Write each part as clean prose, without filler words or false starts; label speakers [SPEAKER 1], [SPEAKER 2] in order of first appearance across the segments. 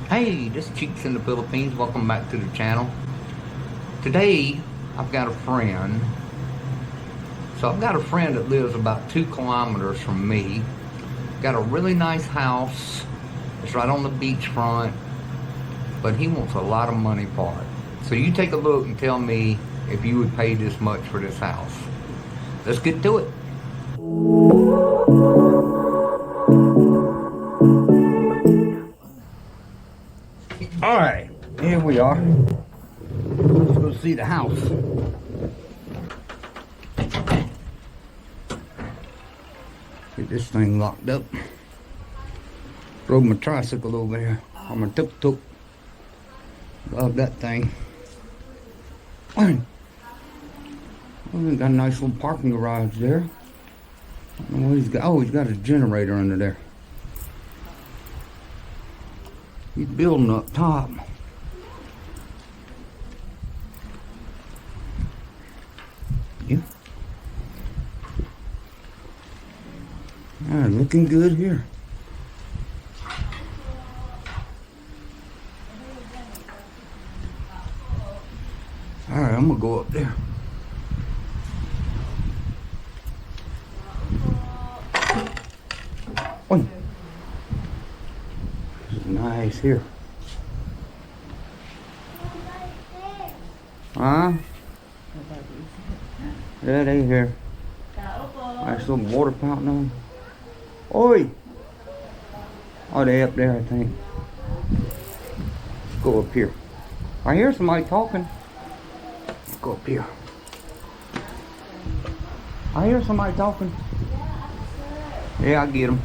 [SPEAKER 1] Hey, this is Cheeks in the Philippines. Welcome back to the channel. Today, I've got a friend. I've got a friend that lives about 2 kilometers from me. Got a really nice house. It's right on the beachfront. But he wants a lot of money for it. So you take a look and tell me if you would pay this much for this house. Let's get to it. Alright, here we are. Let's go see the house. Get this thing locked up. Rode my tricycle over here on my tuk-tuk. Love that thing. Oh, we got a nice little parking garage there. I don't know what he's got. Oh, he's got a generator under there. He's building up top. Yeah. Alright, looking good here. Alright, I'm gonna go up there. Oh. This is nice here. Huh? Yeah, they here. Nice little water fountain on. Oi! Oh, they up there, I think. Let's go up here. I hear somebody talking. Let's go up here. I hear somebody talking. Yeah, I get them.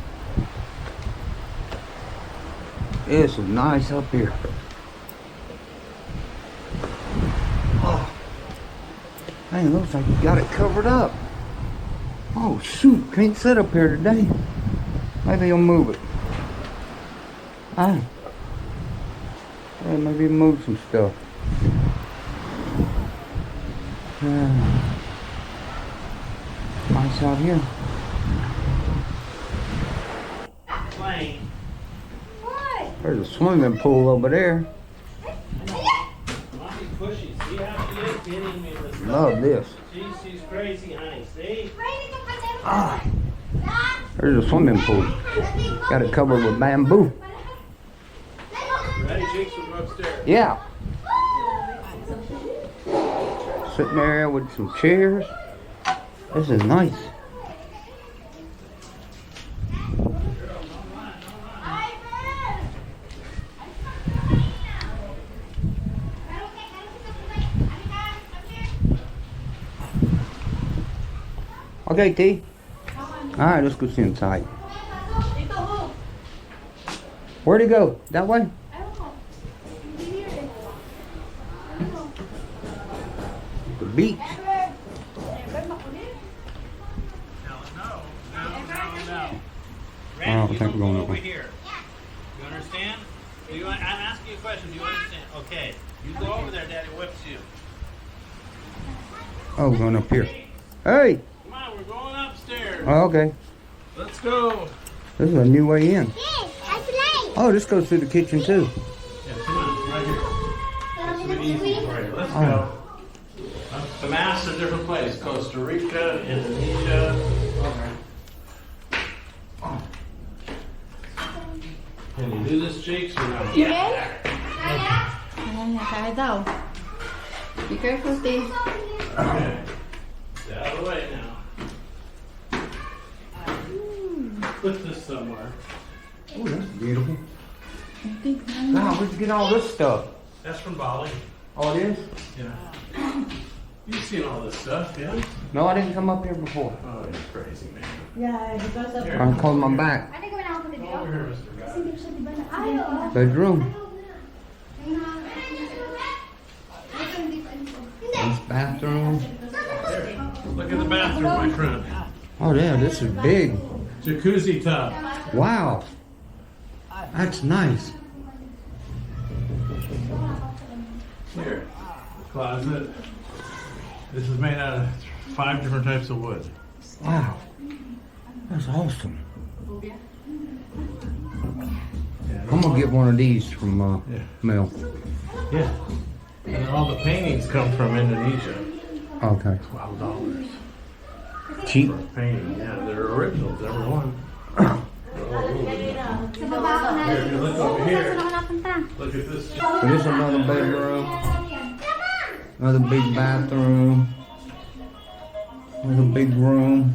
[SPEAKER 1] This is nice up here. Oh, dang, looks like you got it covered up. Oh shoot, can't sit up here today. Maybe he'll move it. Ah, yeah, maybe move some stuff. Nice out here. There's a swimming pool over there. Love this.
[SPEAKER 2] She's crazy, honey. See?
[SPEAKER 1] Ah, there's a swimming pool. Got it covered with bamboo.
[SPEAKER 2] Ready, Cheeks? We'll go upstairs.
[SPEAKER 1] Yeah. Sitting there with some chairs. This is nice. Okay, T. Alright, let's go see inside. Where'd he go? That way? The beach.
[SPEAKER 2] No.
[SPEAKER 1] I don't think we're going
[SPEAKER 2] over here. You understand? I'm asking you a question. Do you understand? Okay. You go over there, Daddy whips you.
[SPEAKER 1] Oh, we're going up here. Hey!
[SPEAKER 2] Come on, we're going upstairs.
[SPEAKER 1] Oh, okay.
[SPEAKER 2] Let's go.
[SPEAKER 1] This is a new way in.
[SPEAKER 3] Yes, I play.
[SPEAKER 1] Oh, this goes through the kitchen too.
[SPEAKER 2] Yeah, come on, right here. This will be easy for you. Let's go. The maps are a different place. Costa Rica, Indonesia. Can you do this, Cheeks, or no?
[SPEAKER 3] Yeah.
[SPEAKER 4] Be careful, Steve.
[SPEAKER 2] Okay. Get out of the way now. Put this somewhere.
[SPEAKER 1] Oh, that's beautiful. Wow, where'd you get all this stuff?
[SPEAKER 2] That's from Bali.
[SPEAKER 1] Oh, it is?
[SPEAKER 2] Yeah. You've seen all this stuff, yeah?
[SPEAKER 1] No, I didn't come up here before.
[SPEAKER 2] Oh, you're crazy, man.
[SPEAKER 4] Yeah, he goes up.
[SPEAKER 1] I'm calling my back.
[SPEAKER 2] Over here, Mr. Guy.
[SPEAKER 1] Bedroom. This bathroom.
[SPEAKER 2] Look at the bathroom, my friend.
[SPEAKER 1] Oh, yeah, this is big.
[SPEAKER 2] Jacuzzi tub.
[SPEAKER 1] Wow. That's nice.
[SPEAKER 2] Here. Closet. This is made out of 5 different types of wood.
[SPEAKER 1] Wow. That's awesome. I'm gonna get one of these from
[SPEAKER 2] Yeah.
[SPEAKER 1] Mel.
[SPEAKER 2] Yeah. And all the paintings come from Indonesia.
[SPEAKER 1] Okay.
[SPEAKER 2] $12
[SPEAKER 1] Cheap.
[SPEAKER 2] for a painting. Yeah, they're originals, every one. Here, look over here. Look at this.
[SPEAKER 1] So this is another bedroom. Another big bathroom. Another big room.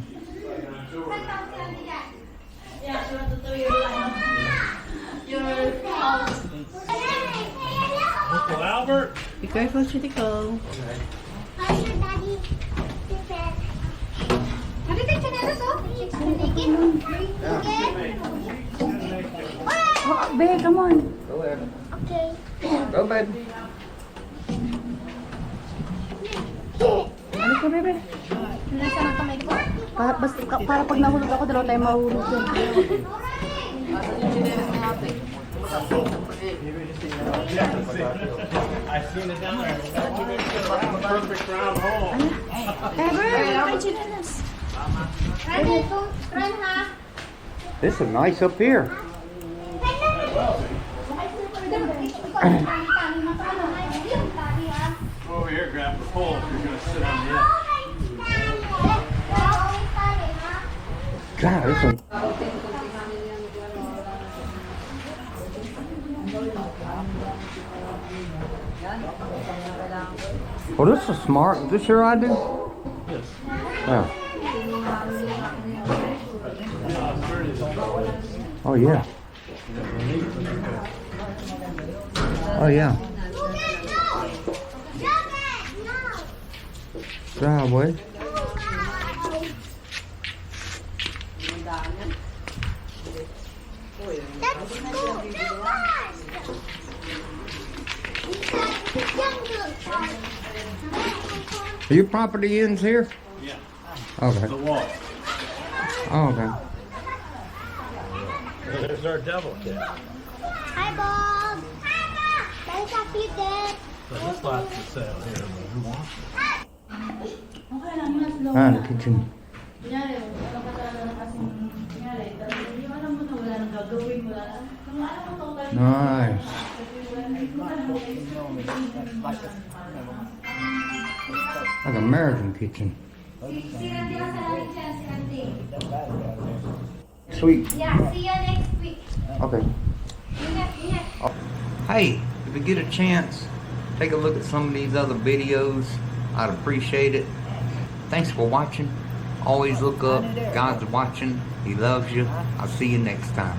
[SPEAKER 2] Uncle Albert.
[SPEAKER 4] Be careful, Chitico. Oh, babe, come on.
[SPEAKER 1] Go ahead.
[SPEAKER 3] Okay.
[SPEAKER 1] Go, baby.
[SPEAKER 4] Ano ka, bebe? Para pag nahulog ako, dalawa tayo mahulog dyan.
[SPEAKER 2] I've seen it down there. Perfect round hole.
[SPEAKER 1] This is nice up here.
[SPEAKER 2] Over here, grab the pole if you're going to sit on the edge.
[SPEAKER 1] God, this is. Well, this is smart. Is this your idea?
[SPEAKER 2] Yes.
[SPEAKER 1] Yeah. Oh yeah. Oh yeah. Driveway. Are your property ends here?
[SPEAKER 2] Yeah.
[SPEAKER 1] Okay.
[SPEAKER 2] The wall.
[SPEAKER 1] Oh, okay.
[SPEAKER 2] There's our devil kid.
[SPEAKER 3] Hi, Bob. There's a few there.
[SPEAKER 2] So this lot's for sale here, but who wants it?
[SPEAKER 1] Ah, the kitchen.
[SPEAKER 4] Kunyari, ano ka talaga na kasing kunyari, hindi mo alam mo na wala nang gagawin mo lang. Kung alam mo total.
[SPEAKER 1] Nice. Like American kitchen. Sweet.
[SPEAKER 3] Yeah, see you next week.
[SPEAKER 1] Okay. Hey, if you get a chance, take a look at some of these other videos. I'd appreciate it. Thanks for watching. Always look up. God's watching. He loves you. I'll see you next time.